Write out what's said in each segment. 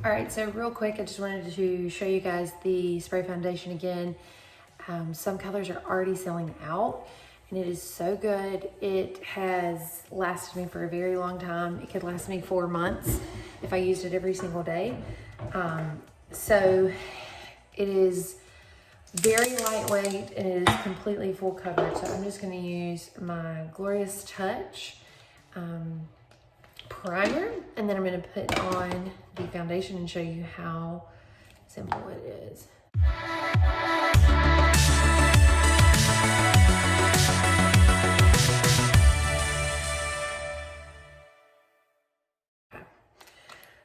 All right, so real quick, I just wanted to show you guys the spray foundation again. Some colors are already selling out and it is so good. It has lasted me for a very long time. It could last me 4 months if I used it every single day. So it is very lightweight and it is completely full coverage. So I'm just gonna use my Glorious Touch primer, and then I'm gonna put on the foundation and show you how simple it is.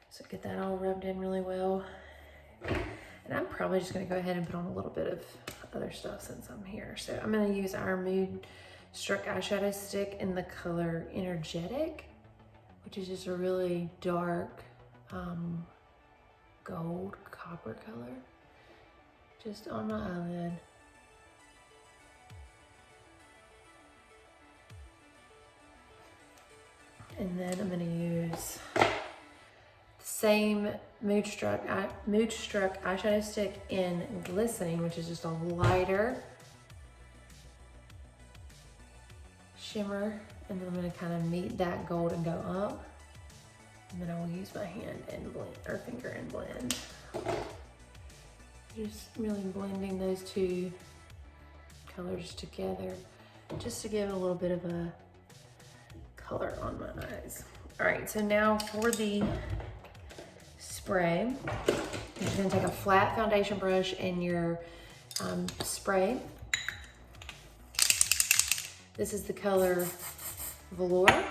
So get that all rubbed in really well. And I'm probably just gonna go ahead and put on a little bit of other stuff since I'm here. So I'm gonna use our Mood Struck eyeshadow stick in the color Energetic, which is just a really dark gold copper color, just on my eyelid. And then I'm gonna use the same Mood Struck eyeshadow stick in Glistening, which is just a lighter shimmer. And then I'm gonna kind of meet that gold and go up. And then I will use my hand and blend, or finger and blend. Just really blending those two colors together, just to give a little bit of a color on my eyes. All right, so now for the spray, you're gonna take a flat foundation brush and your spray. This is the color Velour.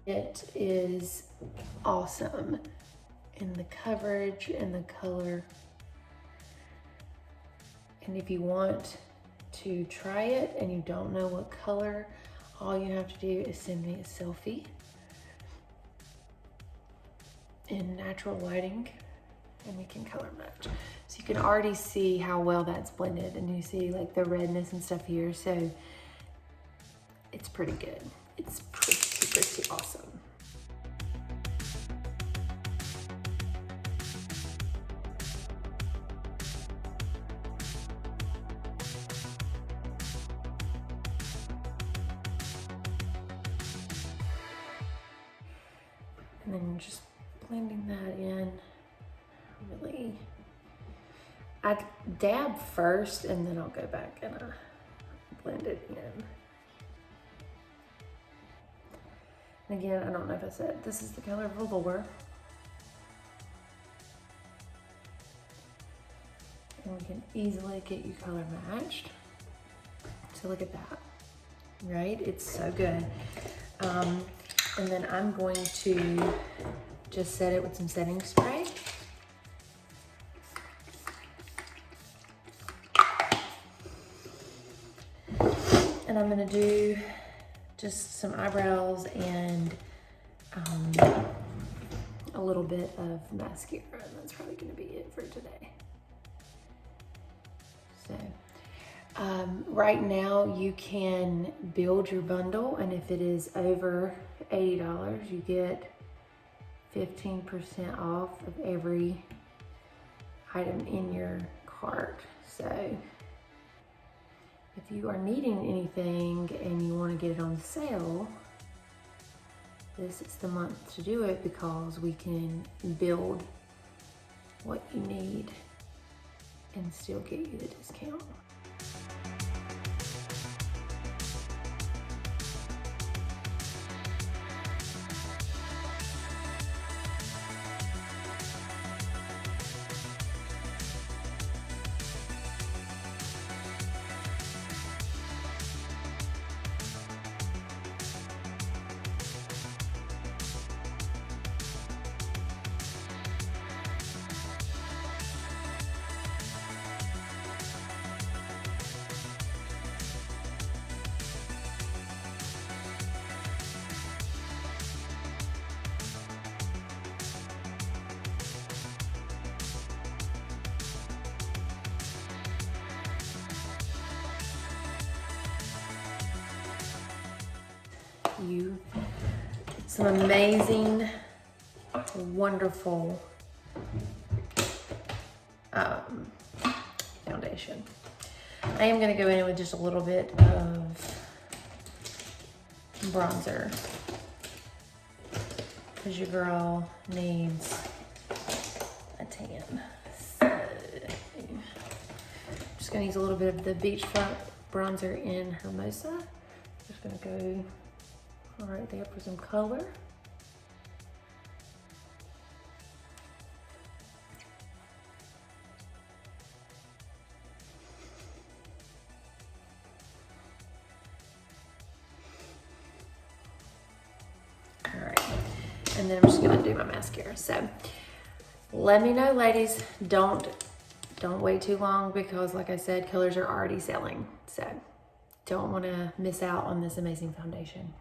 It is awesome in the coverage and the color. And if you want to try it and you don't know what color, all you have to do is send me a selfie in natural lighting and we can color match. So you can already see how well that's blended, and you see like the redness and stuff here. So it's pretty good. It's pretty awesome. And then just blending that in, really. I dab first and then I'll go back and blend it in. And again, I don't know if I said, this is the color Velour. And we can easily get you color matched. So look at that, right? It's so good. And then I'm going to just set it with some setting spray. And I'm gonna do just some eyebrows and a little bit of mascara, and that's probably gonna be it for today. So right now you can build your bundle, and if it is over $80, you get 15% off of every item in your cart. So if you are needing anything and you want to get it on sale, this is the month to do it, because we can build what you need and still get you the discount. you some amazing, wonderful foundation. I am going to go in with just a little bit of bronzer because your girl needs a tan. So, just going to use a little bit of the beachfront bronzer in Hermosa. Just going to go right there for some color. All right, and then I'm just gonna do my mascara. So let me know, ladies, don't wait too long because like I said, colors are already selling. So don't wanna miss out on this amazing foundation.